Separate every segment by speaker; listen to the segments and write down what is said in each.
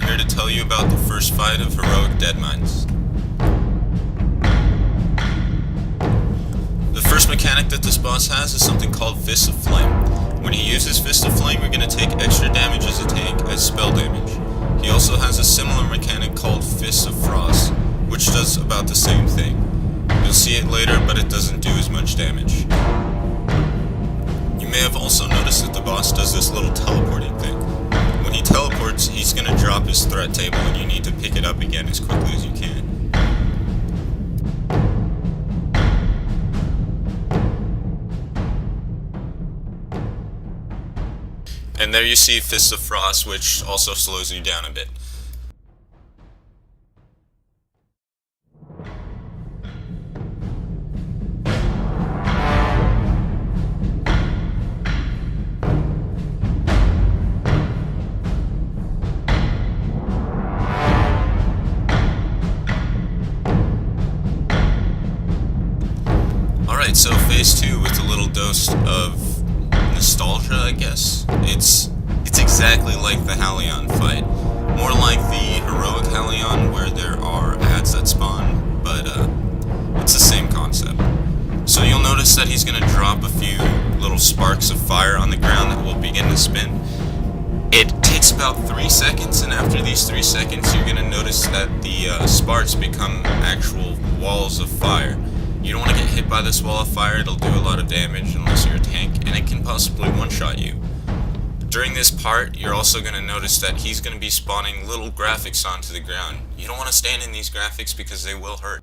Speaker 1: here to tell you about the first fight of Heroic Deadmines. The first mechanic that this boss has is something called Fist of Flame. When he uses Fist of Flame, you're going to take extra damage as a tank as spell damage. He also has a similar mechanic called Fist of Frost, which does about the same thing. You'll see it later, but it doesn't do as much damage. You may have also noticed that the boss does this little teleporting thing. When he teleports, he's going to drop his threat table and you need to pick it up again as quickly as you can. And there you see Fist of Frost, which also slows you down a bit. Alright, so phase 2 with a little dose of nostalgia, I guess. It's exactly like the Halion fight. More like the Heroic Halion where there are ads that spawn, but it's the same concept. So you'll notice that he's going to drop a few little sparks of fire on the ground that will begin to spin. It takes about 3 seconds, and after these 3 seconds you're going to notice that the sparks become actual walls of fire. You don't want to get hit by this wall of fire, it'll do a lot of damage unless you're a tank, and it can possibly one-shot you. During this part, you're also going to notice that he's going to be spawning little graphics onto the ground. You don't want to stand in these graphics because they will hurt.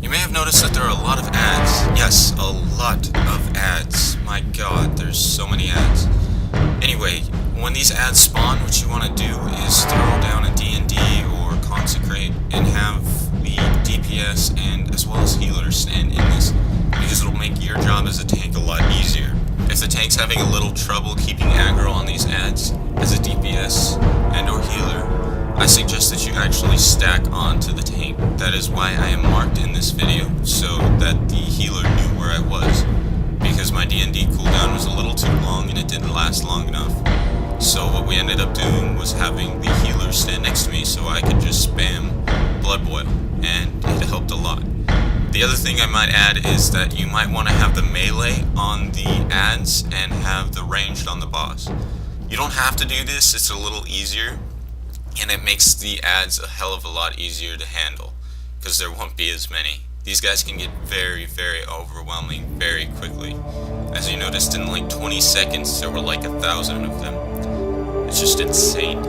Speaker 1: You may have noticed that there are a lot of ads. Yes, a lot of ads. My god, there's so many ads. Anyway, when these ads spawn, what you want to do is throw down a D&D or consecrate and have the DPS and as well as healers stand in this, because it'll make your job as a tank a lot easier. If the tank's having a little trouble keeping aggro on these ads, as a DPS and or healer, I suggest that you actually stack onto the tank. That is why I am marked in this video, so that the healer knew where I was, because my D&D cooldown was a little too long and it didn't last long enough. So what we ended up doing was having the healer stand next to me so I could just spam Blood Boil, and it helped a lot. The other thing I might add is that you might want to have the melee on the ads and have the ranged on the boss. You don't have to do this, it's a little easier, and it makes the ads a hell of a lot easier to handle, because there won't be as many. These guys can get very, very overwhelming very quickly. As you noticed, in like 20 seconds there were like 1,000 of them. It's just insane.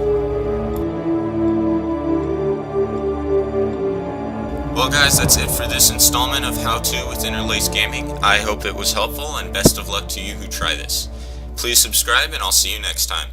Speaker 1: Well guys, that's it for this installment of How To with Interlaced Gaming. I hope it was helpful, and best of luck to you who try this. Please subscribe, and I'll see you next time.